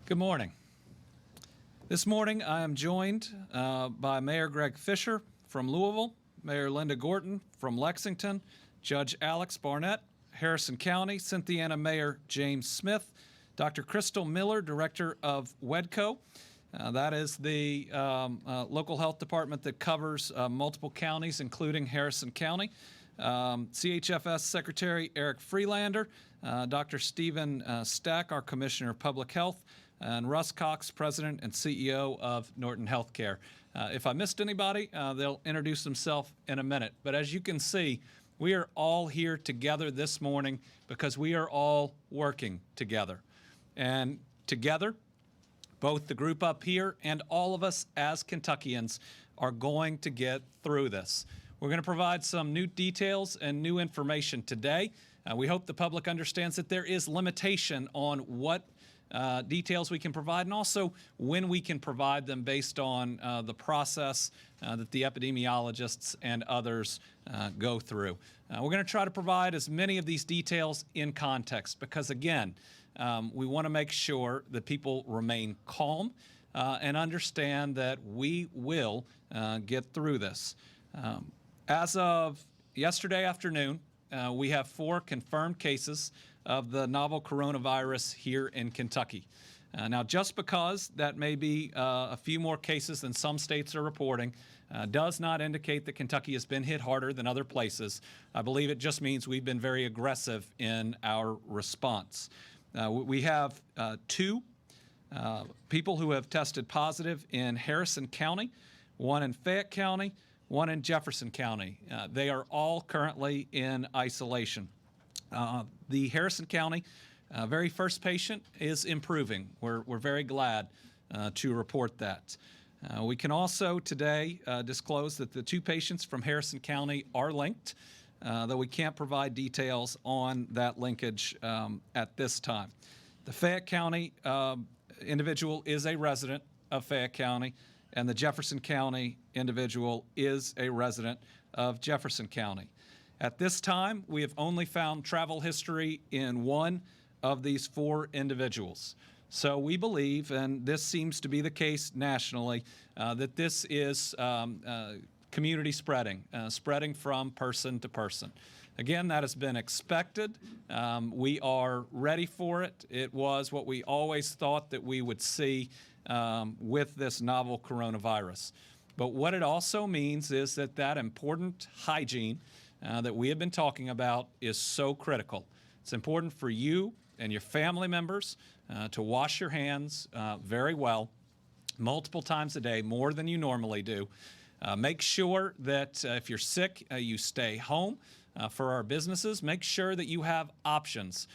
Good morning. This morning I am joined by Mayor Greg Fisher from Louisville, Mayor Linda Gorton from Lexington, Judge Alex Barnett, Harrison County, Cynthiana Mayor James Smith, Dr. Crystal Miller, Director of WEDCO. That is the local health department that covers multiple counties, including Harrison County. CHFS Secretary Eric Freelander, Dr. Stephen Stack, our Commissioner of Public Health, and Russ Cox, President and CEO of Norton Healthcare. If I missed anybody, they'll introduce themselves in a minute. But as you can see, we are all here together this morning because we are all working together. And together, both the group up here and all of us as Kentuckians are going to get through this. We're going to provide some new details and new information today. We hope the public understands that there is limitation on what details we can provide and also when we can provide them based on the process that the epidemiologists and others go through. We're going to try to provide as many of these details in context because, again, we want to make sure that people remain calm and understand that we will get through this. As of yesterday afternoon, we have 4 confirmed cases of the novel coronavirus here in Kentucky. Now, just because that may be a few more cases than some states are reporting does not indicate that Kentucky has been hit harder than other places. I believe it just means we've been very aggressive in our response. We have 2 people who have tested positive in Harrison County, 1 in Fayette County, 1 in Jefferson County. They are all currently in isolation. The Harrison County very first patient is improving. We're very glad to report that. We can also today disclose that the 2 patients from Harrison County are linked, though we can't provide details on that linkage at this time. The Fayette County individual is a resident of Fayette County, and the Jefferson County individual is a resident of Jefferson County. At this time, we have only found travel history in 1 of these 4 individuals. So we believe, and this seems to be the case nationally, that this is community spreading, spreading from person to person. Again, that has been expected. We are ready for it. It was what we always thought that we would see with this novel coronavirus. But what it also means is that that important hygiene that we have been talking about is so critical. It's important for you and your family members to wash your hands very well, multiple times a day, more than you normally do. Make sure that if you're sick, you stay home. For our businesses, make sure that you have options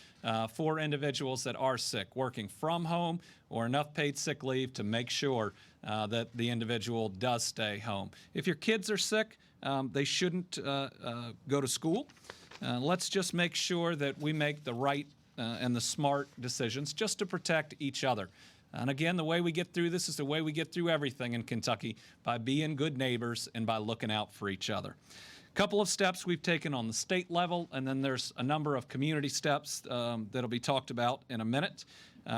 for individuals that are sick, working from home or enough paid sick leave to make sure that the individual does stay home. If your kids are sick, they shouldn't go to school. Let's just make sure that we make the right and the smart decisions just to protect each other. And again, the way we get through this is the way we get through everything in Kentucky, by being good neighbors and by looking out for each other. Couple of steps we've taken on the state level, and then there's a number of community steps that'll be talked about in a minute.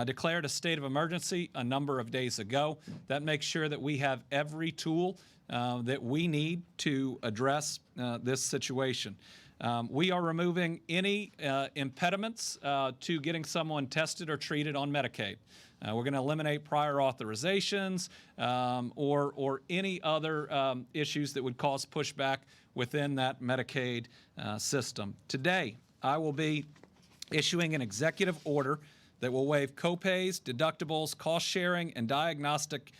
Declared a state of emergency a number of days ago. That makes sure that we have every tool that we need to address this situation. We are removing any impediments to getting someone tested or treated on Medicaid. We're going to eliminate prior authorizations or any other issues that would cause pushback within that Medicaid system. Today, I will be issuing an executive order that will waive copays, deductibles, cost sharing, and diagnostic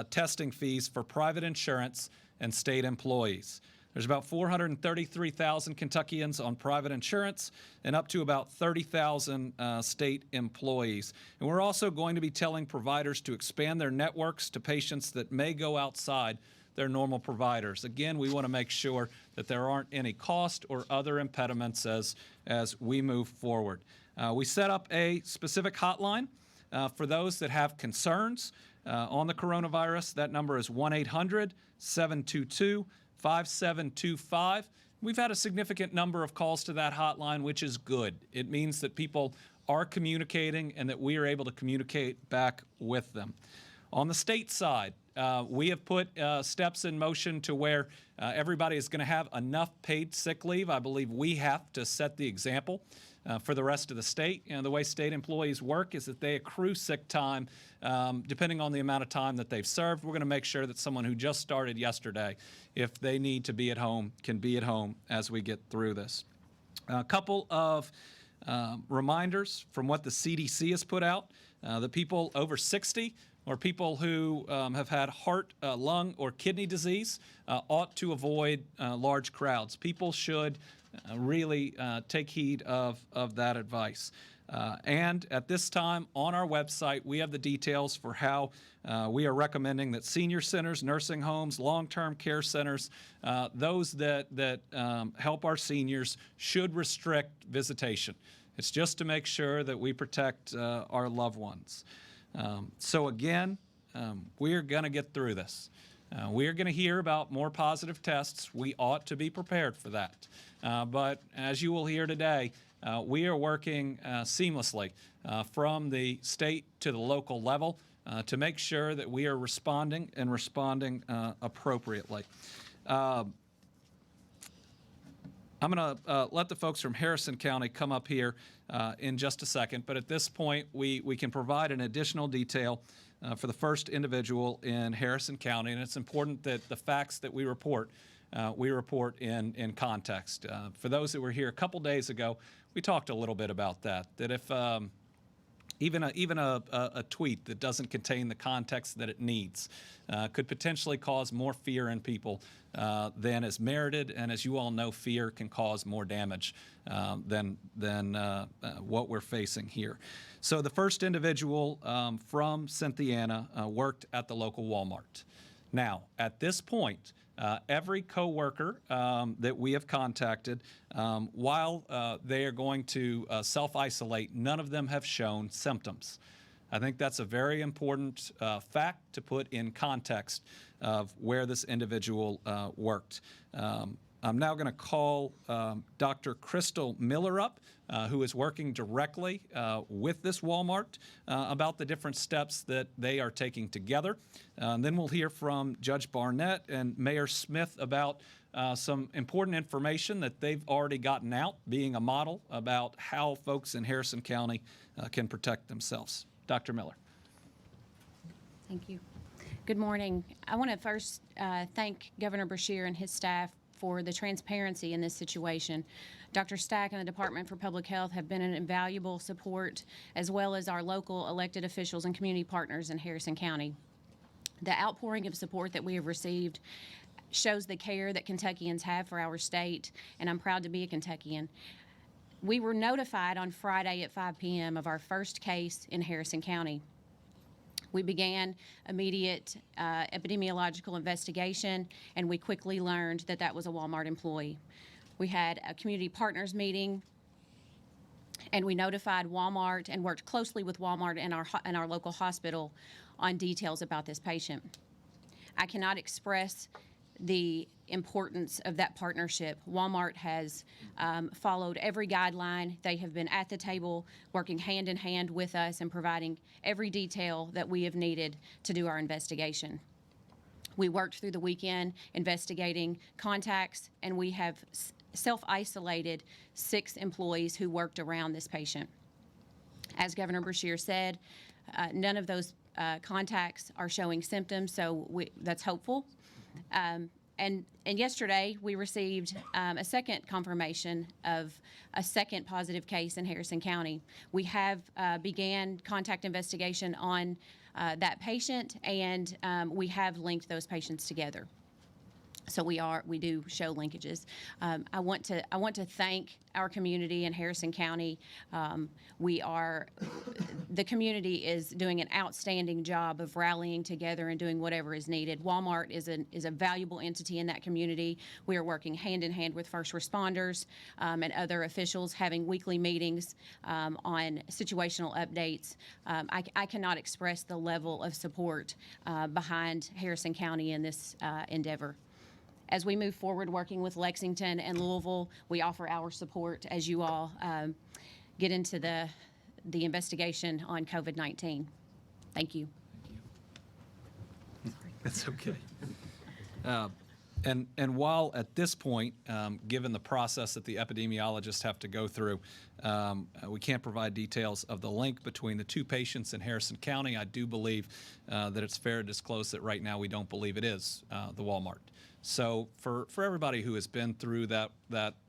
testing fees for private insurance and state employees. There's about 433,000 Kentuckians on private insurance and up to about 30,000 state employees. And we're also going to be telling providers to expand their networks to patients that may go outside their normal providers. Again, we want to make sure that there aren't any cost or other impediments as we move forward. We set up a specific hotline for those that have concerns on the coronavirus. That number is 1-800-722-5725. We've had a significant number of calls to that hotline, which is good. It means that people are communicating and that we are able to communicate back with them. On the state side, we have put steps in motion to where everybody is going to have enough paid sick leave. I believe we have to set the example for the rest of the state. You know, the way state employees work is that they accrue sick time depending on the amount of time that they've served. We're going to make sure that someone who just started yesterday, if they need to be at home, can be at home as we get through this. A couple of reminders from what the CDC has put out. The people over 60 or people who have had heart, lung, or kidney disease ought to avoid large crowds. People should really take heed of that advice. And at this time on our website, we have the details for how we are recommending that senior centers, nursing homes, long-term care centers, those that help our seniors should restrict visitation. It's just to make sure that we protect our loved ones. So again, we are going to get through this. We are going to hear about more positive tests. We ought to be prepared for that. But as you will hear today, we are working seamlessly from the state to the local level to make sure that we are responding and responding appropriately. I'm going to let the folks from Harrison County come up here in just a second, but at this point, we can provide an additional detail for the first individual in Harrison County, and it's important that the facts that we report in context. For those that were here a couple days ago, we talked a little bit about that if even a tweet that doesn't contain the context that it needs could potentially cause more fear in people than is merited. And as you all know, fear can cause more damage than what we're facing here. So the first individual from Cynthiana worked at the local Walmart. Now, at this point, every coworker that we have contacted, while they are going to self-isolate, none of them have shown symptoms. I think that's a very important fact to put in context of where this individual worked. I'm now going to call Dr. Crystal Miller up, who is working directly with this Walmart about the different steps that they are taking together. And then we'll hear from Judge Barnett and Mayor Smith about some important information that they've already gotten out, being a model about how folks in Harrison County can protect themselves. Dr. Miller. Thank you. Good morning. I want to first thank Governor Beshear and his staff for the transparency in this situation. Dr. Stack and the Department for Public Health have been an invaluable support, as well as our local elected officials and community partners in Harrison County. The outpouring of support that we have received shows the care that Kentuckians have for our state, and I'm proud to be a Kentuckian. We were notified on Friday at 5 p.m. of our first case in Harrison County. We began immediate epidemiological investigation, and we quickly learned that that was a Walmart employee. We had a community partners meeting, and we notified Walmart and worked closely with Walmart and our local hospital on details about this patient. I cannot express the importance of that partnership. Walmart has followed every guideline. They have been at the table working hand in hand with us and providing every detail that we have needed to do our investigation. We worked through the weekend investigating contacts, and we have self-isolated 6 employees who worked around this patient. As Governor Beshear said, none of those contacts are showing symptoms, so that's hopeful. And yesterday, we received a second confirmation of a second positive case in Harrison County. We have began contact investigation on that patient, and we have linked those patients together. So we do show linkages. I want to thank our community in Harrison County. The community is doing an outstanding job of rallying together and doing whatever is needed. Walmart is a valuable entity in that community. We are working hand in hand with first responders and other officials, having weekly meetings on situational updates. I cannot express the level of support behind Harrison County in this endeavor. As we move forward working with Lexington and Louisville, we offer our support as you all get into the investigation on COVID-19. Thank you. That's okay. And while at this point, given the process that the epidemiologists have to go through, we can't provide details of the link between the two patients in Harrison County, I do believe that it's fair to disclose that right now we don't believe it is the Walmart. So for everybody who has been through that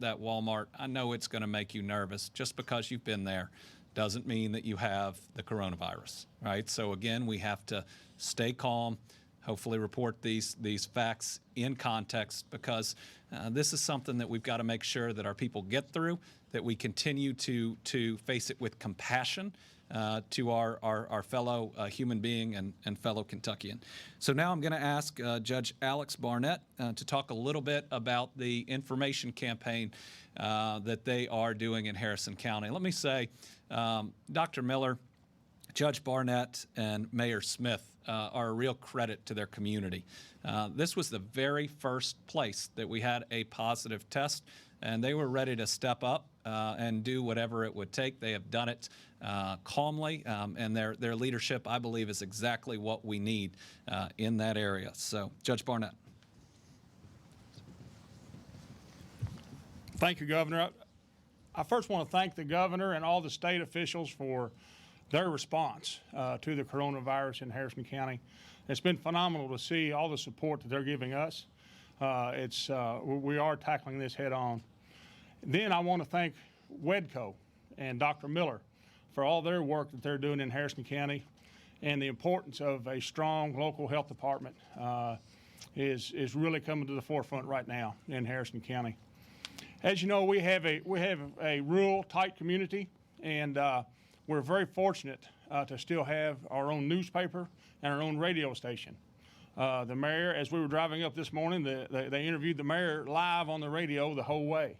Walmart, I know it's going to make you nervous. Just because you've been there doesn't mean that you have the coronavirus, right? So again, we have to stay calm, hopefully report these facts in context, because this is something that we've got to make sure that our people get through, that we continue to face it with compassion to our fellow human being and fellow Kentuckian. So now I'm going to ask Judge Alex Barnett to talk a little bit about the information campaign that they are doing in Harrison County. Let me say, Dr. Miller, Judge Barnett, and Mayor Smith are a real credit to their community. This was the very first place that we had a positive test, and they were ready to step up and do whatever it would take. They have done it calmly, and their leadership, I believe, is exactly what we need in that area. So, Judge Barnett. Thank you, Governor. I first want to thank the governor and all the state officials for their response to the coronavirus in Harrison County. It's been phenomenal to see all the support that they're giving us. We are tackling this head on. Then I want to thank WEDCO and Dr. Miller for all their work that they're doing in Harrison County, and the importance of a strong local health department is really coming to the forefront right now in Harrison County. As you know, we have a rural, tight community, and we're very fortunate to still have our own newspaper and our own radio station. The mayor, as we were driving up this morning, they interviewed the mayor live on the radio the whole way.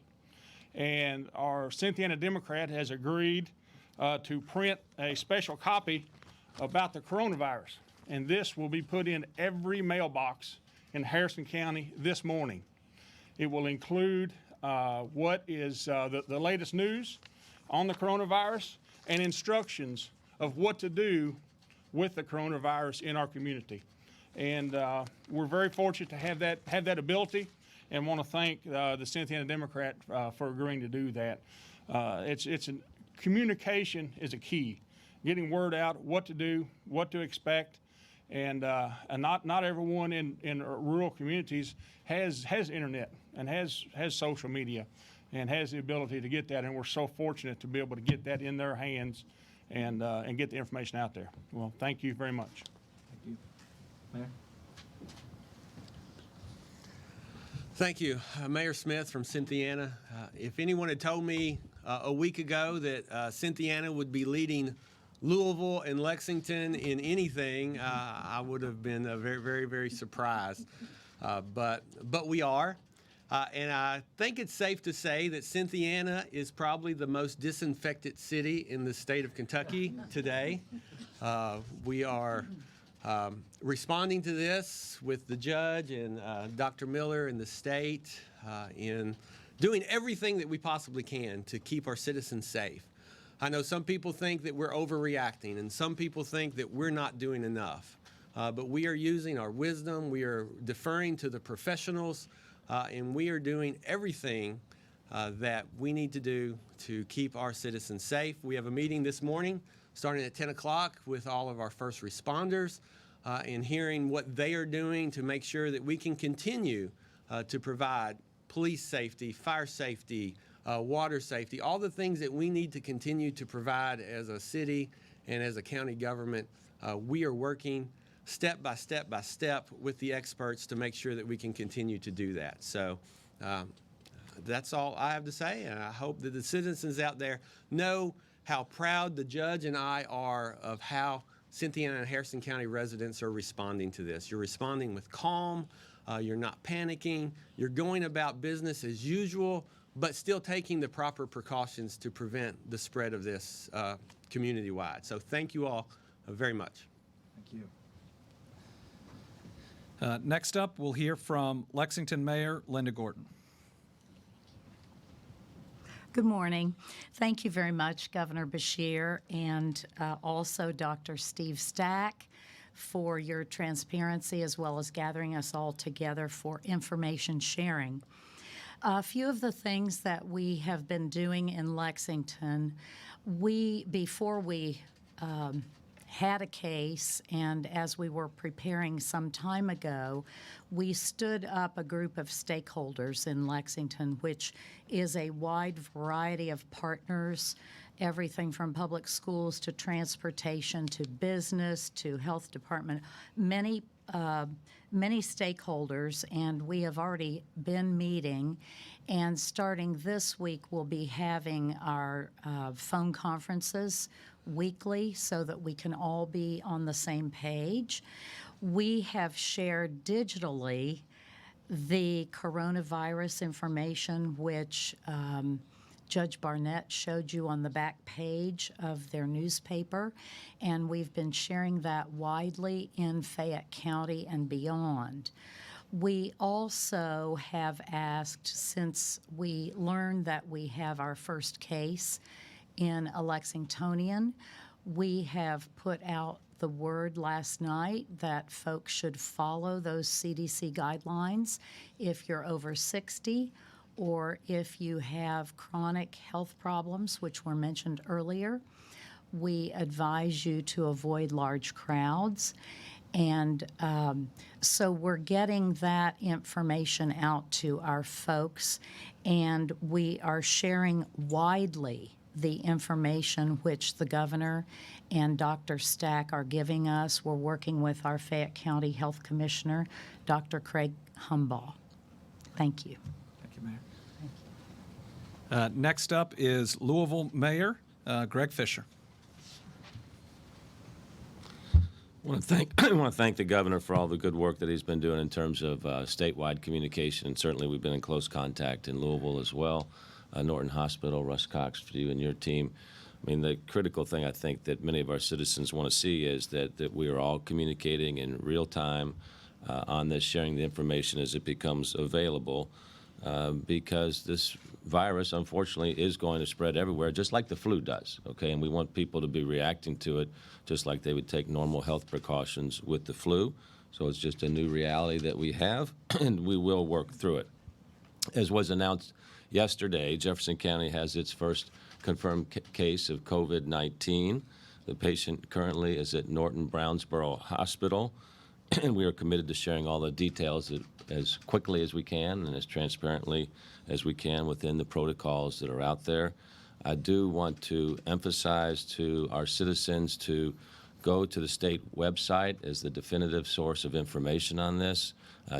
And our Cynthiana Democrat has agreed to print a special copy about the coronavirus. And this will be put in every mailbox in Harrison County this morning. It will include what is the latest news on the coronavirus and instructions of what to do with the coronavirus in our community. And we're very fortunate to have that ability, and want to thank the Cynthiana Democrat for agreeing to do that. Communication is a key. Getting word out, what to do, what to expect, and not everyone in rural communities has internet and has social media and has the ability to get that, and we're so fortunate to be able to get that in their hands and get the information out there. Well, thank you very much. Thank you. Mayor? Thank you. Mayor Smith from Cynthiana. If anyone had told me a week ago that Cynthiana would be leading Louisville and Lexington in anything, I would have been very, very, very surprised. But we are. And I think it's safe to say that Cynthiana is probably the most disinfected city in the state of Kentucky today. We are responding to this with the judge and Dr. Miller and the state in doing everything that we possibly can to keep our citizens safe. I know some people think that we're overreacting, and some people think that we're not doing enough. But we are using our wisdom, we are deferring to the professionals, and we are doing everything that we need to do to keep our citizens safe. We have a meeting this morning starting at 10 o'clock with all of our first responders and hearing what they are doing to make sure that we can continue to provide police safety, fire safety, water safety, all the things that we need to continue to provide as a city and as a county government. We are working step by step by step with the experts to make sure that we can continue to do that. So that's all I have to say, and I hope that the citizens out there know how proud the judge and I are of how Cynthiana and Harrison County residents are responding to this. You're responding with calm, you're not panicking, you're going about business as usual, but still taking the proper precautions to prevent the spread of this community-wide. So thank you all very much. Thank you. Next up, we'll hear from Lexington Mayor Linda Gorton. Good morning. Thank you very much, Governor Beshear, and also Dr. Steve Stack for your transparency as well as gathering us all together for information sharing. A few of the things that we have been doing in Lexington, before we had a case, and as we were preparing some time ago, we stood up a group of stakeholders in Lexington, which is a wide variety of partners, everything from public schools to transportation to business to health department, many stakeholders, and we have already been meeting. And starting this week, we'll be having our phone conferences weekly so that we can all be on the same page. We have shared digitally the coronavirus information, which Judge Barnett showed you on the back page of their newspaper, and we've been sharing that widely in Fayette County and beyond. We also have asked, since we learned that we have our first case in a Lexingtonian, we have put out the word last night that folks should follow those CDC guidelines if you're over 60 or if you have chronic health problems, which were mentioned earlier. We advise you to avoid large crowds. And so we're getting that information out to our folks, and we are sharing widely the information which the governor and Dr. Stack are giving us. We're working with our Fayette County Health Commissioner, Dr. Craig Humbaugh. Thank you. Thank you, Mayor. Next up is Louisville Mayor Greg Fisher. I want to thank the governor for all the good work that he's been doing in terms of statewide communication. And certainly, we've been in close contact in Louisville as well. Norton Hospital, Russ Cox, for you and your team. I mean, the critical thing I think that many of our citizens want to see is that we are all communicating in real time on this, sharing the information as it becomes available, because this virus, unfortunately, is going to spread everywhere, just like the flu does, okay? And we want people to be reacting to it just like they would take normal health precautions with the flu. So it's just a new reality that we have, and we will work through it. As was announced yesterday, Jefferson County has its first confirmed case of COVID-19. The patient currently is at Norton Brownsboro Hospital, and we are committed to sharing all the details as quickly as we can and as transparently as we can within the protocols that are out there. I do want to emphasize to our citizens to go to the state website as the definitive source of information on this.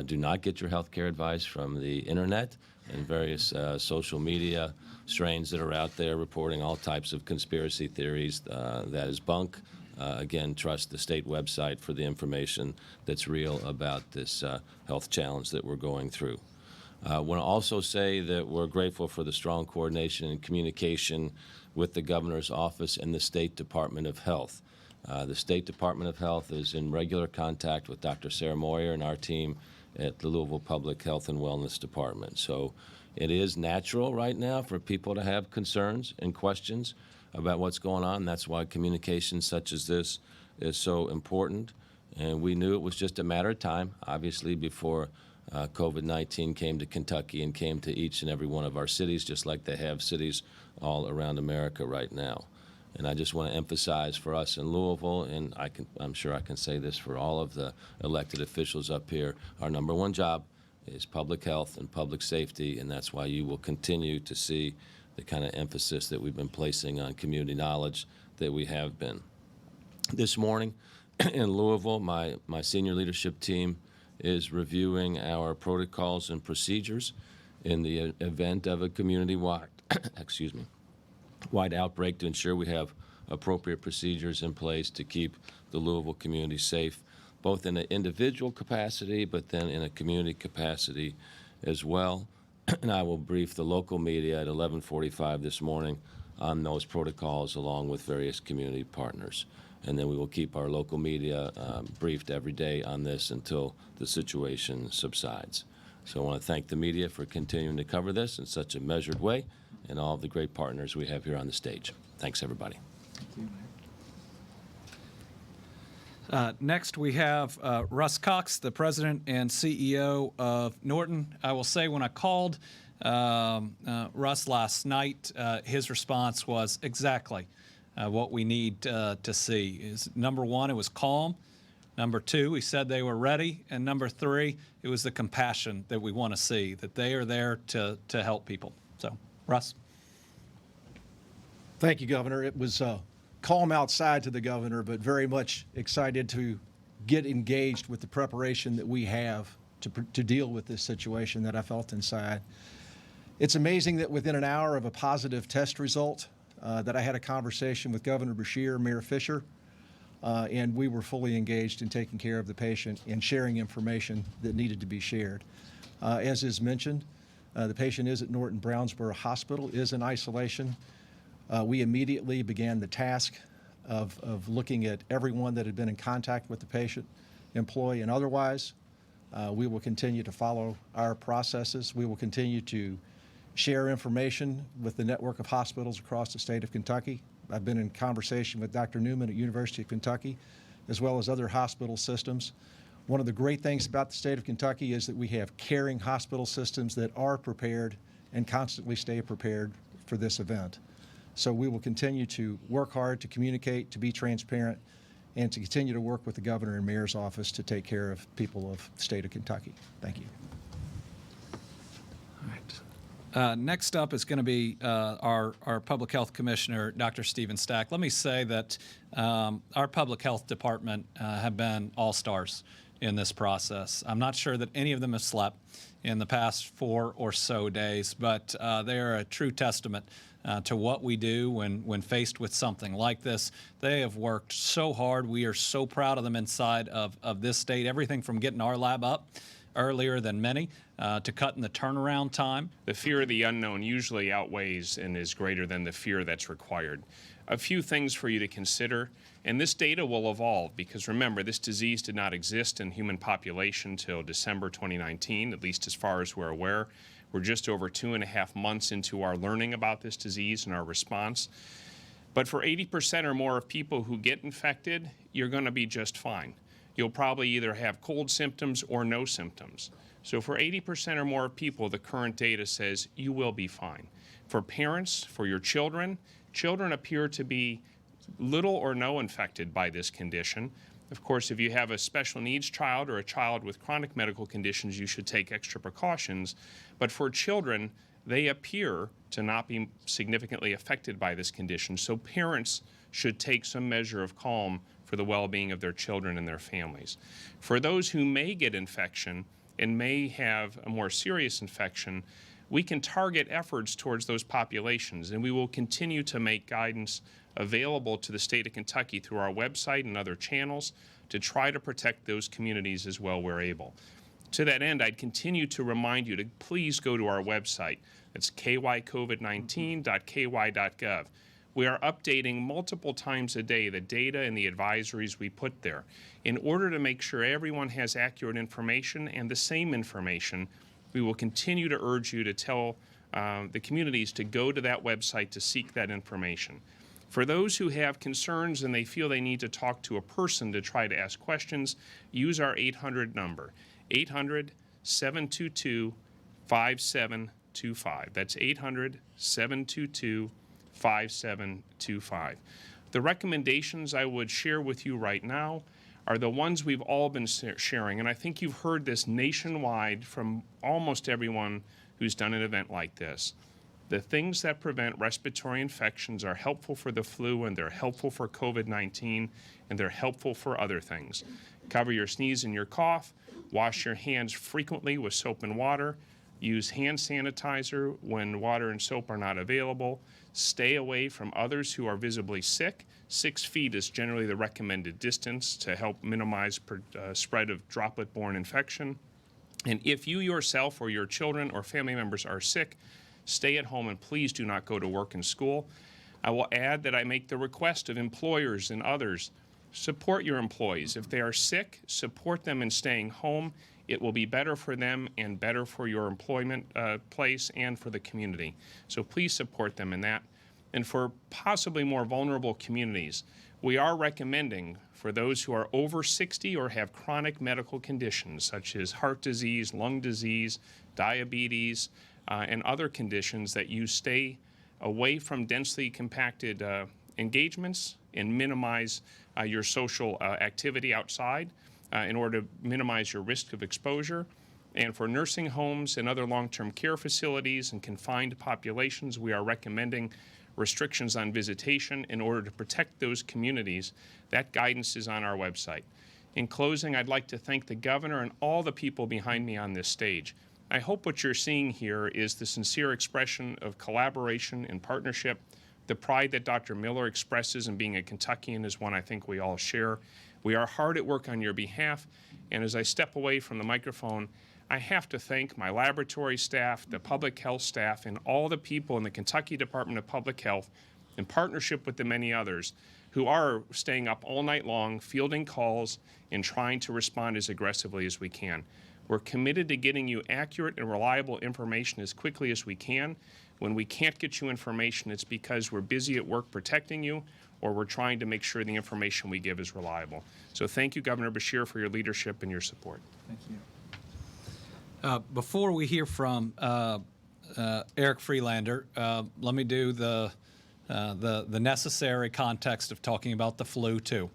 Do not get your health care advice from the internet and various social media strains that are out there reporting all types of conspiracy theories. That is bunk. Again, trust the state website for the information that's real about this health challenge that we're going through. I want to also say that we're grateful for the strong coordination and communication with the governor's office and the State Department of Health. The State Department of Health is in regular contact with Dr. Sarah Moyer and our team at the Louisville Public Health and Wellness Department. So it is natural right now for people to have concerns and questions about what's going on. That's why communication such as this is so important. And we knew it was just a matter of time, obviously, before COVID-19 came to Kentucky and came to each and every one of our cities, just like they have cities all around America right now. And I just want to emphasize for us in Louisville, and I'm sure I can say this for all of the elected officials up here, our number one job is public health and public safety, and that's why you will continue to see the kind of emphasis that we've been placing on community knowledge that we have been. This morning in Louisville, my senior leadership team is reviewing our protocols and procedures in the event of a community-wide wide outbreak to ensure we have appropriate procedures in place to keep the Louisville community safe, both in an individual capacity, but then in a community capacity as well. And I will brief the local media at 11:45 this morning on those protocols along with various community partners. And then we will keep our local media briefed every day on this until the situation subsides. So I want to thank the media for continuing to cover this in such a measured way, and all of the great partners we have here on the stage. Thanks, everybody. Next, we have Russ Cox, the president and CEO of Norton. I will say when I called Russ last night, his response was exactly what we need to see. Is number one, it was calm. Number two, he said they were ready. And number three, it was the compassion that we want to see, that they are there to help people. So, Russ. Thank you, Governor. It was calm outside to the governor, but very much excited to get engaged with the preparation that we have to deal with this situation that I felt inside. It's amazing that within an hour of a positive test result, that I had a conversation with Governor Beshear, Mayor Fisher, and we were fully engaged in taking care of the patient and sharing information that needed to be shared. As is mentioned, the patient is at Norton Brownsboro Hospital, is in isolation. We immediately began the task of looking at everyone that had been in contact with the patient, employee and otherwise. We will continue to follow our processes. We will continue to share information with the network of hospitals across the state of Kentucky. I've been in conversation with Dr. Newman at University of Kentucky, as well as other hospital systems. One of the great things about the state of Kentucky is that we have caring hospital systems that are prepared and constantly stay prepared for this event. So we will continue to work hard to communicate, to be transparent, and to continue to work with the governor and mayor's office to take care of people of the state of Kentucky. Thank you. All right. Next up is going to be our Public Health Commissioner, Dr. Stephen Stack. Let me say that our Public Health Department have been all-stars in this process. I'm not sure that any of them have slept in the past 4 or so days, but they are a true testament to what we do when faced with something like this. They have worked so hard. We are so proud of them inside of this state, everything from getting our lab up earlier than many to cutting the turnaround time. The fear of the unknown usually outweighs and is greater than the fear that's required. A few things for you to consider, and this data will evolve because remember, this disease did not exist in human population until December 2019, at least as far as we're aware. We're just over 2.5 months into our learning about this disease and our response. But for 80% or more of people who get infected, you're going to be just fine. You'll probably either have cold symptoms or no symptoms. So for 80% or more of people, the current data says you will be fine. For parents, for your children, children appear to be little or no infected by this condition. Of course, if you have a special needs child or a child with chronic medical conditions, you should take extra precautions. But for children, they appear to not be significantly affected by this condition. So parents should take some measure of calm for the well-being of their children and their families. For those who may get infection and may have a more serious infection, we can target efforts towards those populations, and we will continue to make guidance available to the state of Kentucky through our website and other channels to try to protect those communities as well where able. To that end, I'd continue to remind you to please go to our website. It's kycovid19.ky.gov. We are updating multiple times a day the data and the advisories we put there in order to make sure everyone has accurate information and the same information. We will continue to urge you to tell the communities to go to that website to seek that information. For those who have concerns and they feel they need to talk to a person to try to ask questions, use our 800 number, 800-722-5725. That's 800-722-5725. The recommendations I would share with you right now are the ones we've all been sharing, and I think you've heard this nationwide from almost everyone who's done an event like this. The things that prevent respiratory infections are helpful for the flu, and they're helpful for COVID-19, and they're helpful for other things. Cover your sneeze and your cough, wash your hands frequently with soap and water, use hand sanitizer when water and soap are not available, stay away from others who are visibly sick. 6 feet is generally the recommended distance to help minimize spread of droplet-borne infection. And if you yourself or your children or family members are sick, stay at home and please do not go to work and school. I will add that I make the request of employers and others, support your employees. If they are sick, support them in staying home It will be better for them and better for your employment place and for the community. So please support them in that. And for possibly more vulnerable communities, we are recommending for those who are over 60 or have chronic medical conditions such as heart disease, lung disease, diabetes, and other conditions that you stay away from densely compacted engagements and minimize your social activity outside in order to minimize your risk of exposure. And for nursing homes and other long-term care facilities and confined populations, we are recommending restrictions on visitation in order to protect those communities. That guidance is on our website. In closing, I'd like to thank the governor and all the people behind me on this stage. I hope what you're seeing here is the sincere expression of collaboration and partnership. The pride that Dr. Miller expresses in being a Kentuckian is one I think we all share. We are hard at work on your behalf, and as I step away from the microphone, I have to thank my laboratory staff, the public health staff, and all the people in the Kentucky Department of Public Health, in partnership with the many others, who are staying up all night long, fielding calls, and trying to respond as aggressively as we can. We're committed to getting you accurate and reliable information as quickly as we can. When we can't get you information, it's because we're busy at work protecting you, or we're trying to make sure the information we give is reliable. So thank you, Governor Beshear, for your leadership and your support. Thank you. Before we hear from Eric Freelander, let me do the necessary context of talking about the flu too.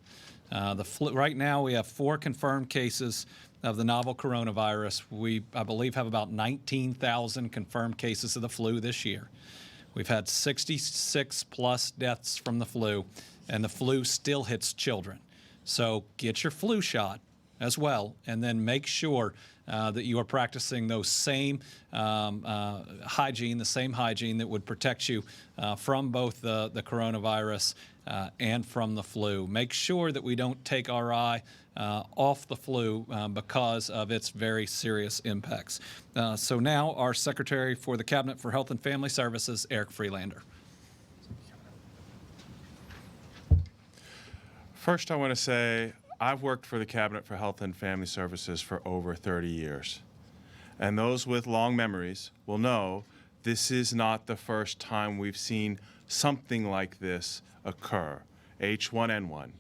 The flu, right now we have 4 confirmed cases of the novel coronavirus. We, I believe, have about 19,000 confirmed cases of the flu this year. We've had 66 plus deaths from the flu, and the flu still hits children. So get your flu shot as well, and then make sure that you are practicing those same hygiene, the same hygiene that would protect you from both the coronavirus and from the flu. Make sure that we don't take our eye off the flu because of its very serious impacts. So now our Secretary for the Cabinet for Health and Family Services, Eric Freelander. First, I want to say I've worked for the Cabinet for Health and Family Services for over 30 years. And those with long memories will know this is not the first time we've seen something like this occur. H1N1,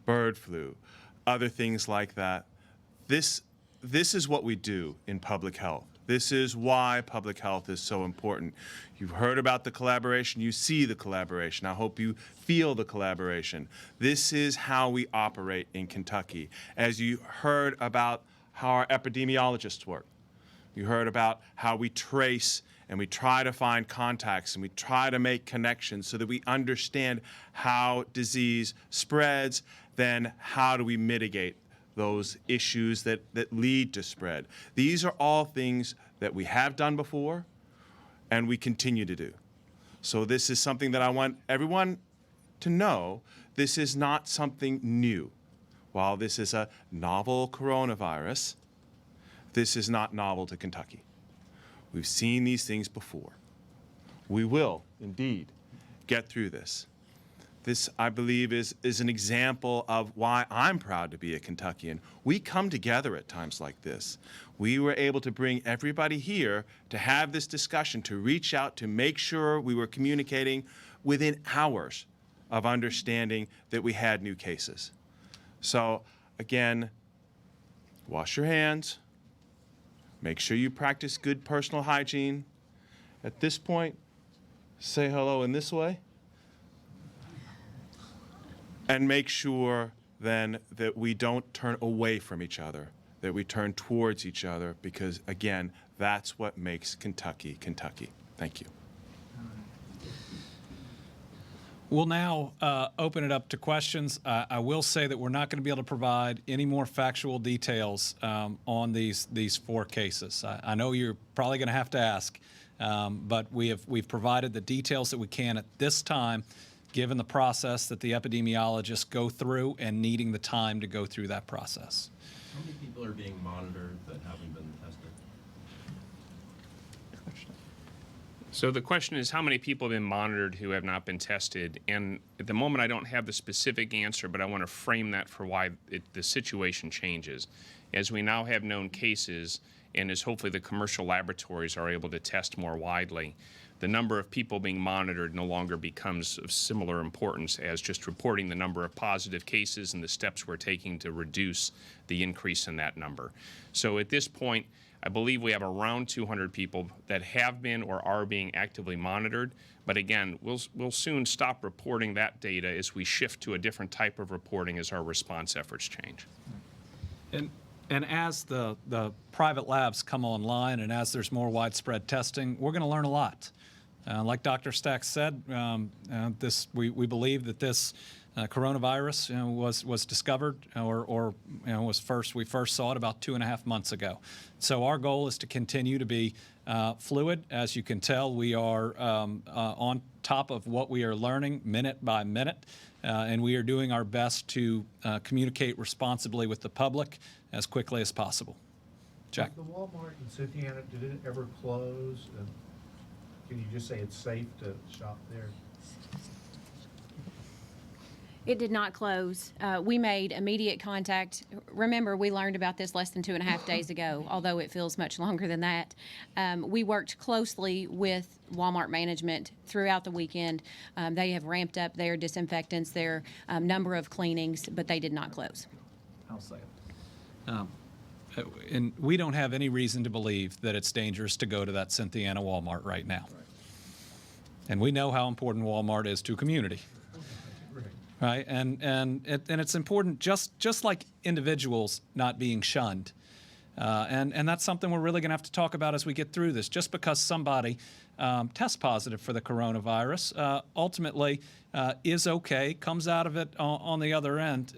bird flu, other things like that. This is what we do in public health. This is why public health is so important. You've heard about the collaboration, you see the collaboration. I hope you feel the collaboration. This is how we operate in Kentucky. As you heard about how our epidemiologists work, you heard about how we trace and we try to find contacts and we try to make connections so that we understand how disease spreads, then how do we mitigate those issues that lead to spread. These are all things that we have done before and we continue to do. So this is something that I want everyone to know. This is not something new. While this is a novel coronavirus, this is not novel to Kentucky. We've seen these things before. We will indeed get through this. This, I believe, is an example of why I'm proud to be a Kentuckian. We come together at times like this. We were able to bring everybody here to have this discussion, to reach out, to make sure we were communicating within hours of understanding that we had new cases. So, again, wash your hands. Make sure you practice good personal hygiene. At this point, say hello in this way. And make sure then that we don't turn away from each other, that we turn towards each other, because again, that's what makes Kentucky, Kentucky. Thank you. We'll now open it up to questions. I will say that we're not going to be able to provide any more factual details on these 4 cases. I know you're probably going to have to ask, but we've provided the details that we can at this time, given the process that the epidemiologists go through and needing the time to go through that process. How many people are being monitored that haven't been tested? So the question is, how many people have been monitored who have not been tested? And at the moment, I don't have the specific answer, but I want to frame that for why the situation changes. As we now have known cases, and as hopefully the commercial laboratories are able to test more widely, the number of people being monitored no longer becomes of similar importance as just reporting the number of positive cases and the steps we're taking to reduce the increase in that number. So at this point, I believe we have around 200 people that have been or are being actively monitored. But again, we'll soon stop reporting that data as we shift to a different type of reporting as our response efforts change. And as the private labs come online and as there's more widespread testing, we're going to learn a lot. Like Dr. Stack said, we believe that this coronavirus was discovered we first saw it about 2.5 months ago. So our goal is to continue to be fluid. As you can tell, we are on top of what we are learning minute by minute, and we are doing our best to communicate responsibly with the public as quickly as possible. Jack? The Walmart in Cynthiana, did it ever close? Can you just say it's safe to shop there? It did not close. We made immediate contact. Remember, we learned about this less than 2.5 days ago, although it feels much longer than that. We worked closely with Walmart management throughout the weekend. They have ramped up their disinfectants, their number of cleanings, but they did not close. I'll say it. And we don't have any reason to believe that it's dangerous to go to that Cynthiana Walmart right now. And we know how important Walmart is to a community. Right, and it's important, just like individuals not being shunned, and that's something we're really going to have to talk about as we get through this. Just because somebody tests positive for the coronavirus, ultimately is okay, comes out of it on the other end.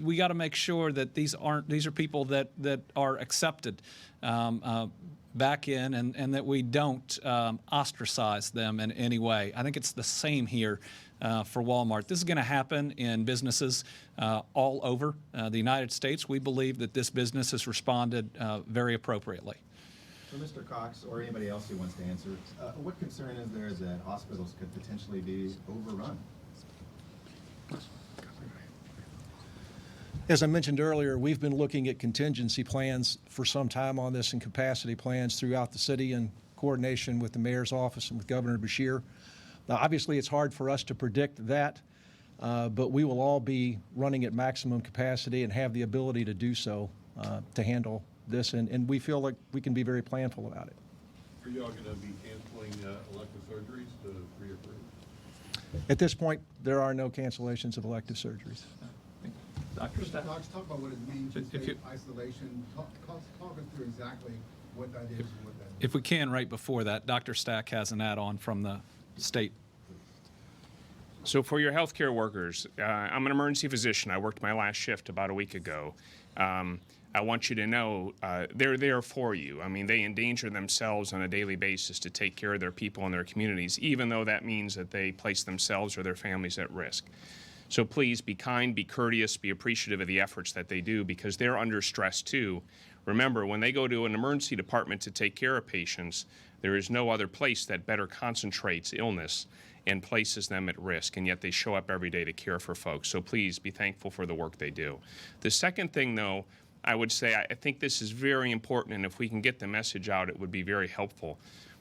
We got to make sure that these are people that are accepted back in, and that we don't ostracize them in any way. I think it's the same here. For Walmart. This is going to happen in businesses all over the United States. We believe that this business has responded very appropriately. So, Mr. Cox, or anybody else who wants to answer, what concern is there that hospitals could potentially be overrun? As I mentioned earlier, we've been looking at contingency plans for some time on this and capacity plans throughout the city in coordination with the mayor's office and with Governor Beshear. Now, obviously, it's hard for us to predict that, but we will all be running at maximum capacity and have the ability to do so to handle this, and we feel like we can be very planful about it. Are you all going to be canceling elective surgeries to reapprove? At this point, there are no cancellations of elective surgeries. Dr. Stack? Cox, talk about what it means in state isolation. Talk us through exactly what that is and what that means. If we can, right before that, Dr. Stack has an add-on from the state. So for your healthcare workers, I'm an emergency physician. I worked my last shift about a week ago. I want you to know they're there for you. I mean, they endanger themselves on a daily basis to take care of their people and their communities, even though that means that they place themselves or their families at risk. So please be kind, be courteous, be appreciative of the efforts that they do, because they're under stress too. Remember, when they go to an emergency department to take care of patients, there is no other place that better concentrates illness and places them at risk, and yet they show up every day to care for folks. So please be thankful for the work they do. The second thing, though, I would say I think this is very important, and if we can get the message out, it would be very helpful.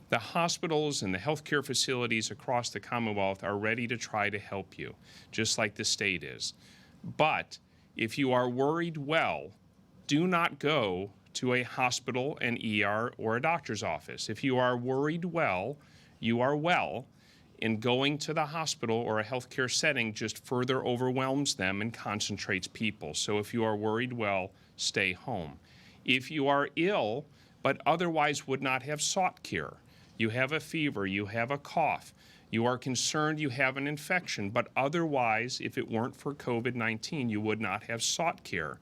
The hospitals and the healthcare facilities across the Commonwealth are ready to try to help you, just like the state is. But if you are worried, well, do not go to a hospital, an ER, or a doctor's office. If you are worried, well, you are well, and going to the hospital or a healthcare setting just further overwhelms them and concentrates people. So if you are worried, well, stay home. If you are ill, but otherwise would not have sought care, you have a fever, you have a cough, you are concerned you have an infection, but otherwise, if it weren't for COVID-19, you would not have sought care.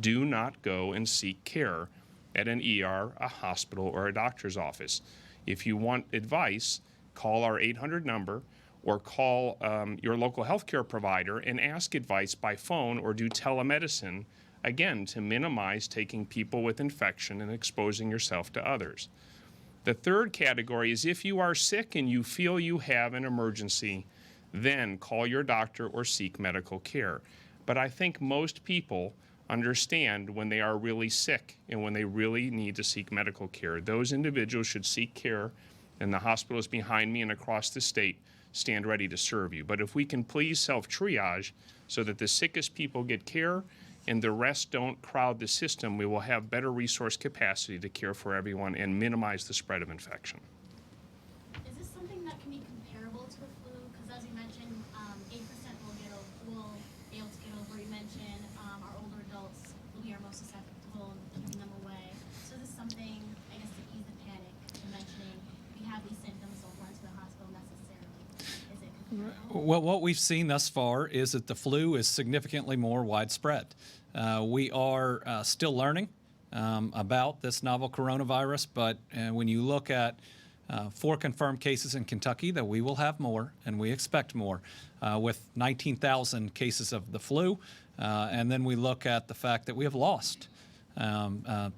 Do not go and seek care at an ER, a hospital, or a doctor's office. If you want advice, call our 800 number or call your local healthcare provider and ask advice by phone or do telemedicine, again, to minimize taking people with infection and exposing yourself to others. The third category is if you are sick and you feel you have an emergency, then call your doctor or seek medical care. But I think most people understand when they are really sick and when they really need to seek medical care. Those individuals should seek care, and the hospitals behind me and across the state stand ready to serve you. But if we can please self-triage so that the sickest people get care and the rest don't crowd the system, we will have better resource capacity to care for everyone and minimize the spread of infection. Is this something that can be comparable to the flu? Because as you mentioned, 8% will be able to get over. You mentioned our older adults will be our most susceptible and keeping them away. So is this something, I guess, to ease the panic, to mentioning we have these symptoms, don't run to the hospital necessarily. Is it comparable? Well, what we've seen thus far is that the flu is significantly more widespread. We are still learning about this novel coronavirus, but when you look at 4 confirmed cases in Kentucky, that we will have more, and we expect more, with 19,000 cases of the flu, and then we look at the fact that we have lost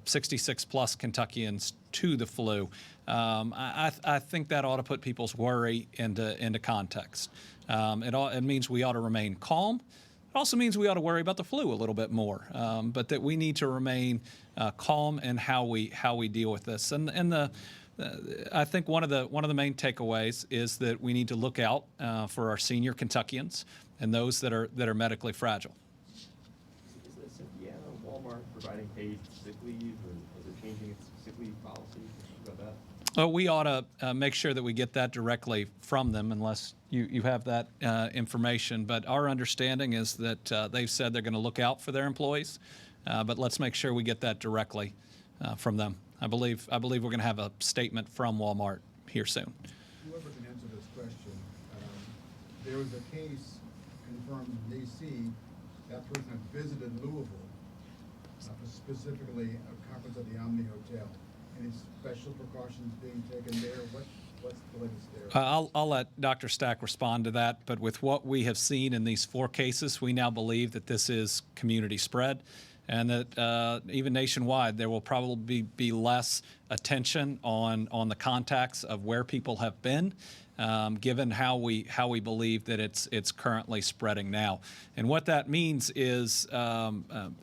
66 plus Kentuckians to the flu. I think that ought to put people's worry into context. It means we ought to remain calm. It also means we ought to worry about the flu a little bit more, but that we need to remain calm in how we deal with this. I think one of the main takeaways is that we need to look out for our senior Kentuckians and those that are medically fragile. Is Indiana Walmart providing paid sick leave, or is it changing its sick leave policy? About that? We ought to make sure that we get that directly from them, unless you have that information. But our understanding is that they've said they're going to look out for their employees, but let's make sure we get that directly from them. I believe we're going to have a statement from Walmart here soon. Whoever can answer this question, there was a case confirmed in D.C. That person had visited Louisville, specifically a conference at the Omni Hotel. Any special precautions being taken there? What's the latest there? I'll let Dr. Stack respond to that, but with what we have seen in these 4 cases, we now believe that this is community spread, and that even nationwide there will probably be less attention on the contacts of where people have been, given how we believe that it's currently spreading now. And what that means is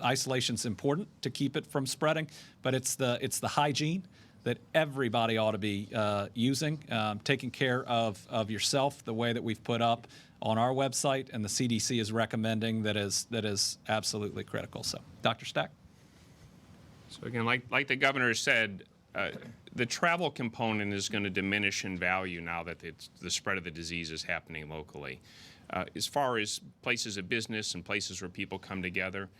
isolation is important to keep it from spreading, but it's the hygiene that everybody ought to be using, taking care of yourself the way that we've put up on our website and the CDC is recommending that is absolutely critical. So, Dr. Stack? So again, like the governor said, the travel component is going to diminish in value now that the spread of the disease is happening locally. As far as places of business and places where people come together,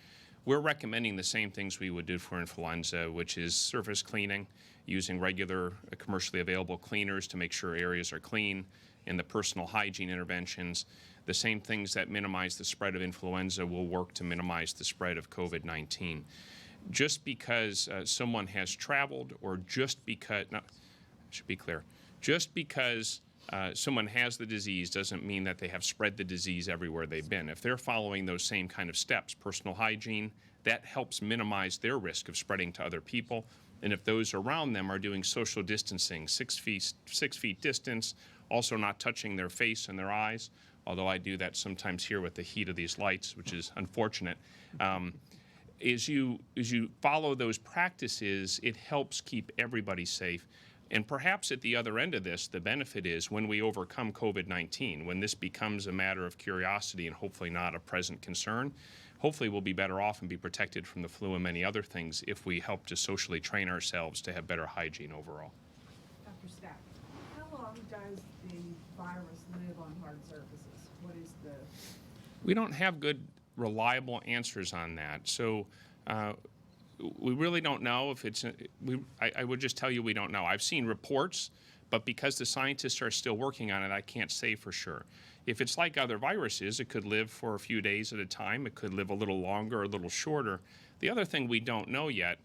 we're recommending the same things we would do for influenza, which is surface cleaning, using regular commercially available cleaners to make sure areas are clean, and the personal hygiene interventions. The same things that minimize the spread of influenza will work to minimize the spread of COVID-19. Just because someone has traveled, or just because, no, I should be clear, just because someone has the disease doesn't mean that they have spread the disease everywhere they've been. If they're following those same kind of steps, personal hygiene, that helps minimize their risk of spreading to other people. And if those around them are doing social distancing, 6 feet distance, also not touching their face and their eyes, although I do that sometimes here with the heat of these lights, which is unfortunate. As you follow those practices, it helps keep everybody safe. And perhaps at the other end of this, the benefit is when we overcome COVID-19, when this becomes a matter of curiosity and hopefully not a present concern, hopefully we'll be better off and be protected from the flu and many other things if we help to socially train ourselves to have better hygiene overall. Dr. Stack, how long does the virus live on hard surfaces? What is the... We don't have good, reliable answers on that. So we really don't know if it's, I would just tell you we don't know. I've seen reports, but because the scientists are still working on it, I can't say for sure. If it's like other viruses, it could live for a few days at a time. It could live a little longer or a little shorter. The other thing we don't know yet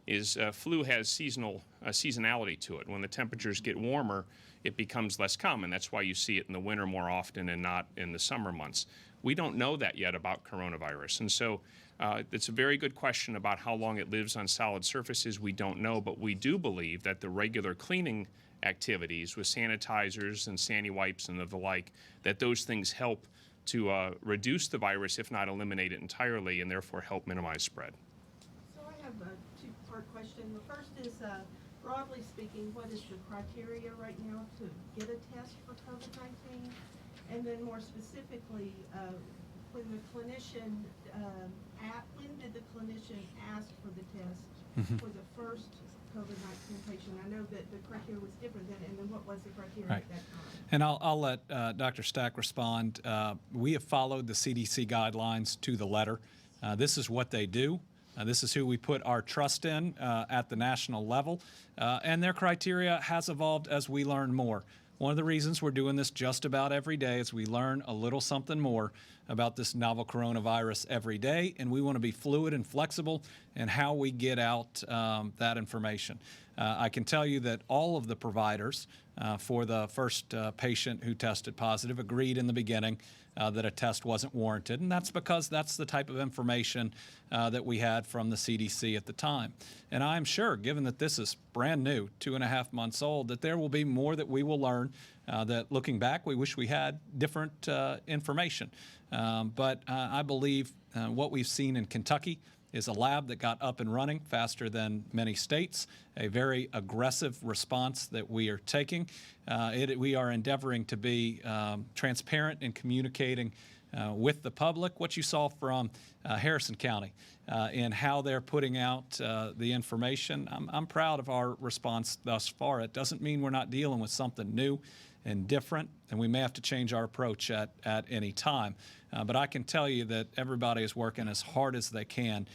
is flu has seasonality to it. When the temperatures get warmer, it becomes less common. That's why you see it in the winter more often and not in the summer months. We don't know that yet about coronavirus. And so It's a very good question about how long it lives on solid surfaces. We don't know, but we do believe that the regular cleaning activities with sanitizers and Sandy wipes and the like, that those things help to reduce the virus, if not eliminate it entirely, and therefore help minimize spread. So I have a two-part question. The first is, broadly speaking, what is the criteria right now to get a test for COVID-19? And then more specifically, when the clinician, when did the clinician ask for the test for the first COVID-19 patient? I know that the criteria was different then, and then what was the criteria at that time? And I'll let Dr. Stack respond. We have followed the CDC guidelines to the letter. This is what they do. This is who we put our trust in at the national level. And their criteria has evolved as we learn more. One of the reasons we're doing this just about every day is we learn a little something more about this novel coronavirus every day, and we want to be fluid and flexible in how we get out that information. I can tell you that all of the providers for the first patient who tested positive agreed in the beginning that a test wasn't warranted, and that's because that's the type of information that we had from the CDC at the time. And I'm sure, given that this is brand new, 2.5 months old, that there will be more that we will learn that looking back, we wish we had different information. But I believe what we've seen in Kentucky is a lab that got up and running faster than many states, a very aggressive response that we are taking. We are endeavoring to be transparent in communicating with the public. What you saw from Harrison County and how they're putting out the information, I'm proud of our response thus far. It doesn't mean we're not dealing with something new and different, and we may have to change our approach at any time. But I can tell you that everybody is working as hard as they can,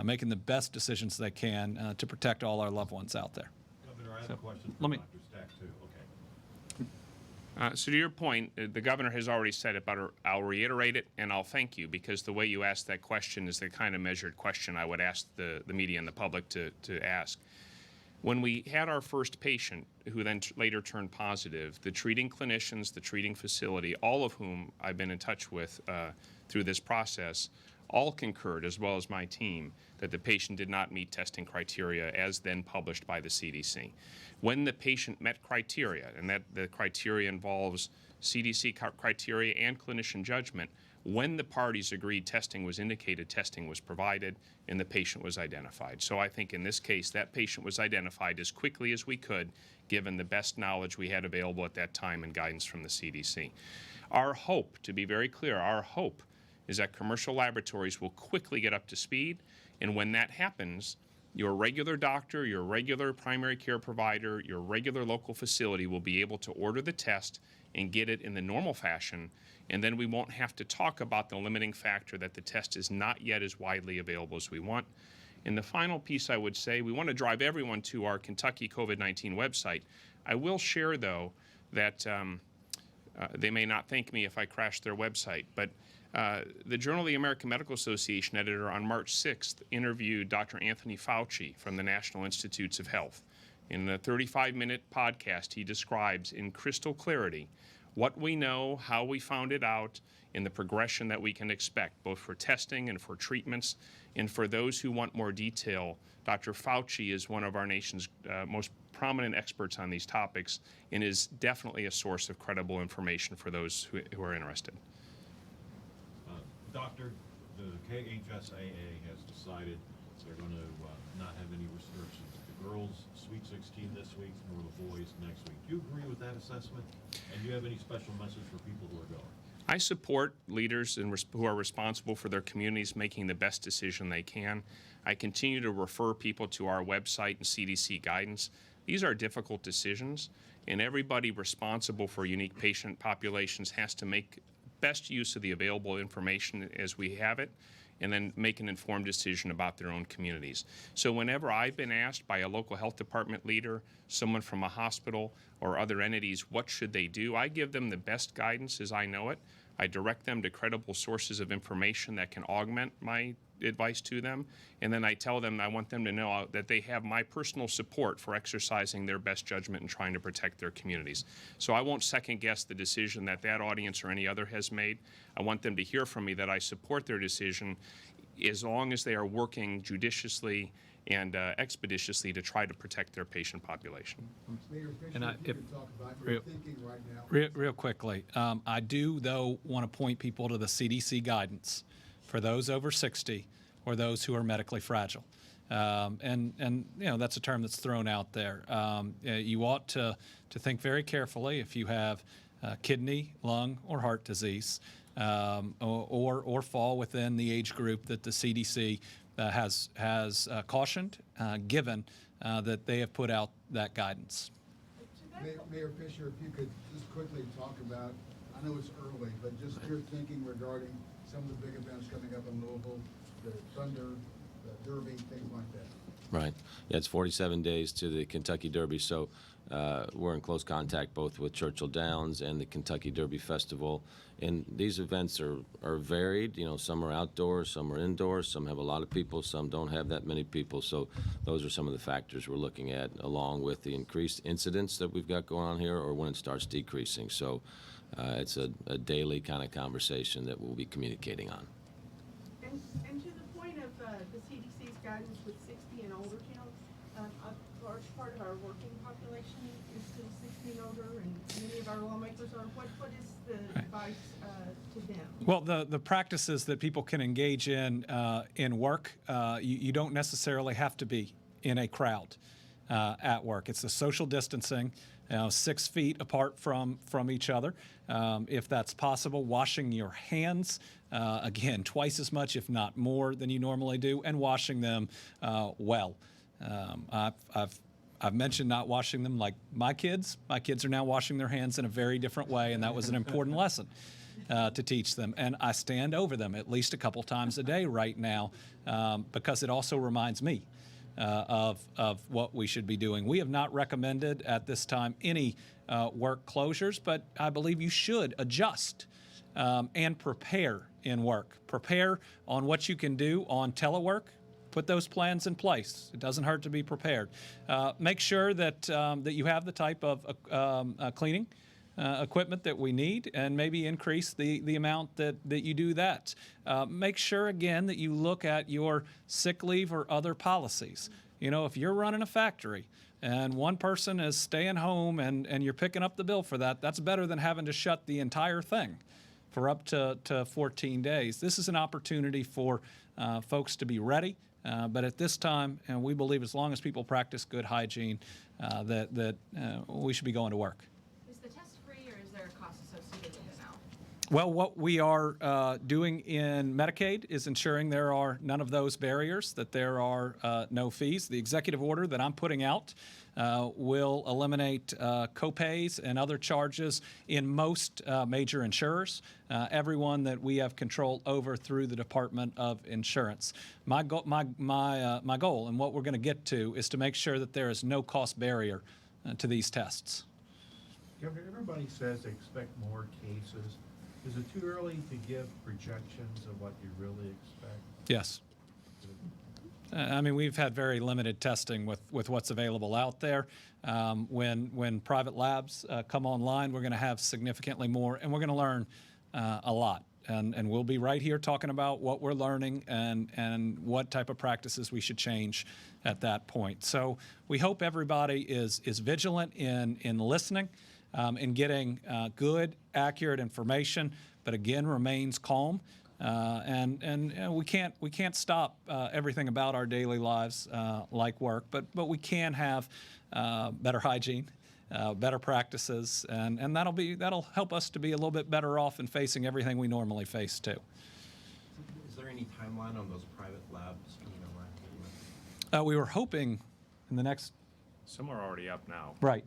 making the best decisions they can to protect all our loved ones out there. Governor, I have a question for let me- Dr. Stack, too. Okay. So to your point, the governor has already said it, but I'll reiterate it, and I'll thank you, because the way you asked that question is the kind of measured question I would ask the media and the public to ask. When we had our first patient, who then later turned positive, the treating clinicians, the treating facility, all of whom I've been in touch with through this process, all concurred, as well as my team, that the patient did not meet testing criteria as then published by the CDC. When the patient met criteria, and that the criteria involves CDC criteria and clinician judgment, when the parties agreed testing was indicated, testing was provided, and the patient was identified. So I think in this case, that patient was identified as quickly as we could, given the best knowledge we had available at that time and guidance from the CDC. Our hope, to be very clear, our hope is that commercial laboratories will quickly get up to speed, and when that happens, your regular doctor, your regular primary care provider, your regular local facility will be able to order the test and get it in the normal fashion, and then we won't have to talk about the limiting factor that the test is not yet as widely available as we want. And the final piece I would say, we want to drive everyone to our Kentucky COVID-19 website. I will share, though, that they may not thank me if I crash their website, but the Journal of the American Medical Association editor on March 6th interviewed Dr. Anthony Fauci from the National Institutes of Health. In a 35-minute podcast, he describes in crystal clarity what we know, how we found it out, and the progression that we can expect, both for testing and for treatments. And for those who want more detail, Dr. Fauci is one of our nation's most prominent experts on these topics and is definitely a source of credible information for those who are interested. Doctor, the KHSAA has decided they're going to not have any restrictions. The girls' Sweet 16 this week, nor the boys next week. Do you agree with that assessment? And do you have any special message for people who are going? I support leaders who are responsible for their communities making the best decision they can. I continue to refer people to our website and CDC guidance. These are difficult decisions, and everybody responsible for unique patient populations has to make best use of the available information as we have it, and then make an informed decision about their own communities. So whenever I've been asked by a local health department leader, someone from a hospital or other entities, what should they do, I give them the best guidance as I know it. I direct them to credible sources of information that can augment my advice to them, and then I tell them I want them to know that they have my personal support for exercising their best judgment and trying to protect their communities. So I won't second guess the decision that audience or any other has made. I want them to hear from me that I support their decision, as long as they are working judiciously and expeditiously to try to protect their patient population. Mayor Fisher, And if you could talk about real- your thinking right now. Real quickly, I do, though, want to point people to the CDC guidance for those over 60 or those who are medically fragile. And you know, that's a term that's thrown out there. You ought to think very carefully if you have kidney, lung, or heart disease, or fall within the age group that the CDC has cautioned, given that they have put out that guidance. Mayor Fisher, if you could just quickly talk about, I know it's early, but just your thinking regarding some of the big events coming up in Louisville, the Thunder, the Derby, things like that. Right. Yeah, it's 47 days to the Kentucky Derby, so we're in close contact both with Churchill Downs and the Kentucky Derby Festival. And these events are varied. You know, some are outdoors, some are indoors, some have a lot of people, some don't have that many people. So those are some of the factors we're looking at, along with the increased incidence that we've got going on here, or when it starts decreasing. So it's a daily kind of conversation that we'll be communicating on. And to the point of the CDC's guidance with 60 and older counts, a large part of our working population is still 60 and older, and many of our lawmakers are. What is the advice to them? Well, the practices that people can engage in work, you don't necessarily have to be in a crowd at work. It's the social distancing, 6 feet apart from each other. If that's possible, washing your hands, again, twice as much, if not more, than you normally do, and washing them well. I've mentioned not washing them like my kids. My kids are now washing their hands in a very different way, and that was an important lesson to teach them. And I stand over them at least a couple times a day right now because it also reminds me of what we should be doing. We have not recommended at this time any work closures, but I believe you should adjust and prepare in work. Prepare on what you can do on telework. Put those plans in place. It doesn't hurt to be prepared. Make sure that you have the type of cleaning equipment that we need, and maybe increase the amount that you do that. Make sure, again, that you look at your sick leave or other policies. You know, if you're running a factory and one person is staying home and you're picking up the bill for that, that's better than having to shut the entire thing for up to 14 days. This is an opportunity for folks to be ready. But at this time, and we believe as long as people practice good hygiene, that we should be going to work. Is the test free, or is there a cost associated with it now? Well, what we are doing in Medicaid is ensuring there are none of those barriers, that there are no fees. The executive order that I'm putting out will eliminate copays and other charges in most major insurers, everyone that we have control over through the Department of Insurance. My goal and what we're going to get to is to make sure that there is no cost barrier to these tests. Governor, everybody says they expect more cases. Is it too early to give projections of what you really expect? Yes. I mean, we've had very limited testing with what's available out there. When private labs come online, we're going to have significantly more, and we're going to learn a lot. And we'll be right here talking about what we're learning and what type of practices we should change at that point. So we hope everybody is vigilant in listening, in getting good, accurate information, but again, remains calm. And we can't stop everything about our daily lives like work, but we can have better hygiene, better practices, and that'll help us to be a little bit better off in facing everything we normally face too. Is there any timeline on those private labs coming online? We were hoping in the next. Some are already up now. Right.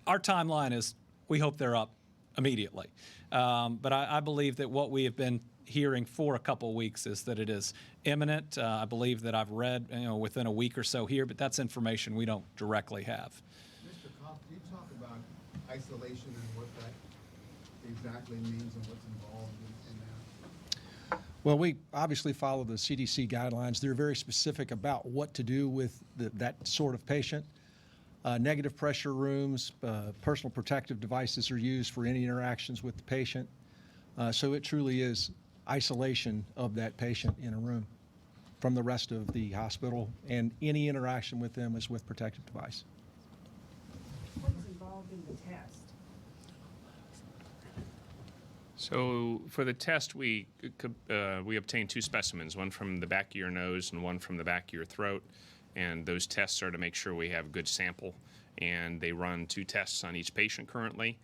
Our timeline is we hope they're up immediately. But I believe that what we have been hearing for a couple of weeks is that it is imminent. I believe that I've read within a week or so here, but that's information we don't directly have. Mr. Kopp, can you talk about isolation and what that exactly means and what's involved in that? Well, we obviously follow the CDC guidelines. They're very specific about what to do with that sort of patient. Negative pressure rooms, personal protective devices are used for any interactions with the patient. So it truly is isolation of that patient in a room from the rest of the hospital, and any interaction with them is with protective device. What is involved in the test? So for the test, we obtain 2 specimens, one from the back of your nose and one from the back of your throat. And those tests are to make sure we have a good sample. And they run 2 tests on each patient currently.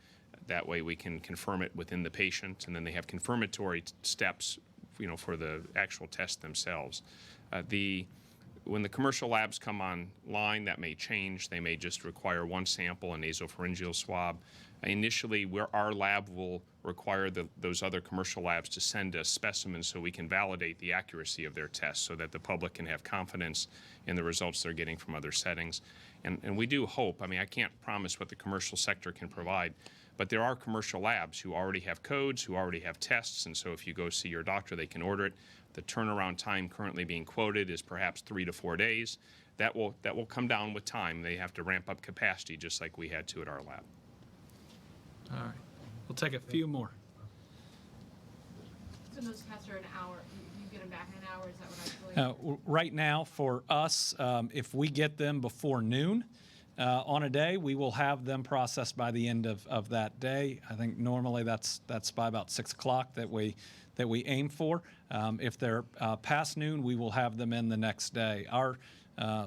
That way we can confirm it within the patient. And then they have confirmatory steps, for the actual test themselves. When the commercial labs come online, that may change. They may just require 1 sample, a nasopharyngeal swab. Initially, our lab will require those other commercial labs to send us specimens so we can validate the accuracy of their tests so that the public can have confidence in the results they're getting from other settings. And we do hope, I can't promise what the commercial sector can provide, but there are commercial labs who already have codes, who already have tests, and so if you go see your doctor, they can order it. The turnaround time currently being quoted is perhaps 3 to 4 days. That will come down with time. They have to ramp up capacity just like we had to at our lab. All right. We'll take a few more. So those tests are an hour, you get them back in an hour, is that what I believe? Right now, for us, if we get them before noon on a day, we will have them processed by the end of that day. I think normally that's by about 6 o'clock that we aim for. If they're past noon, we will have them in the next day. Our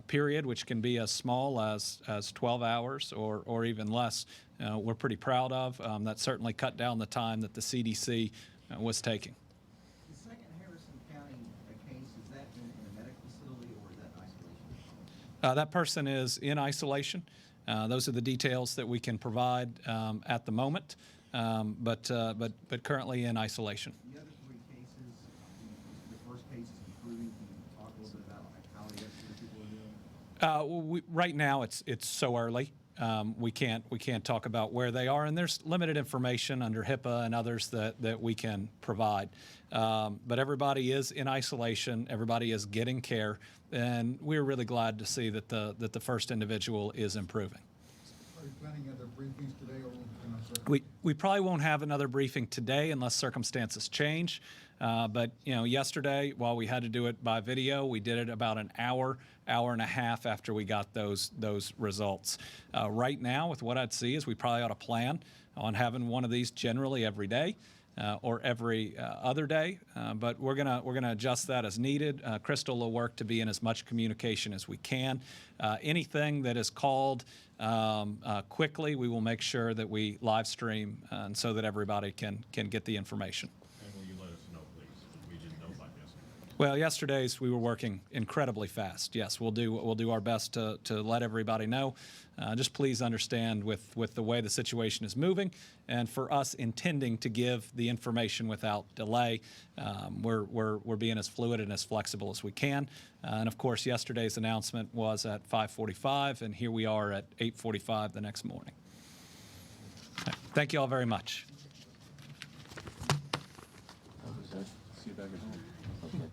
period, which can be as small as 12 hours or even less, we're pretty proud of. That certainly cut down the time that the CDC was taking. The second Harrison County case, is that in a medical facility or is that isolation? That person is in isolation. Those are the details that we can provide at the moment, but currently in isolation. The other 3 cases, the first case is improving. Can you talk a little bit about how the other 2 people are doing? Right now, it's so early. We can't talk about where they are, and there's limited information under HIPAA and others that we can provide. But everybody is in isolation. Everybody is getting care, and we're really glad to see that the first individual is improving. Are you planning other briefings today, or We probably won't have another briefing today unless circumstances change. But yesterday, while we had to do it by video, we did it about an hour and a half after we got those results. Right now, with what I'd see is we probably ought to plan on having one of these generally every day or every other day. But we're gonna adjust that as needed. Crystal will work to be in as much communication as we can. Anything that is called quickly, we will make sure that we live stream and so that everybody can get the information. And will you let us know, please? We didn't know about yesterday. Well, yesterday's we were working incredibly fast. Yes, we'll do our best to let everybody know. Just please understand with the way the situation is moving, and for us intending to give the information without delay, we're being as fluid and as flexible as we can. And of course, yesterday's announcement was at 5:45, and here we are at 8:45 the next morning. Thank you all very much. See you back at home.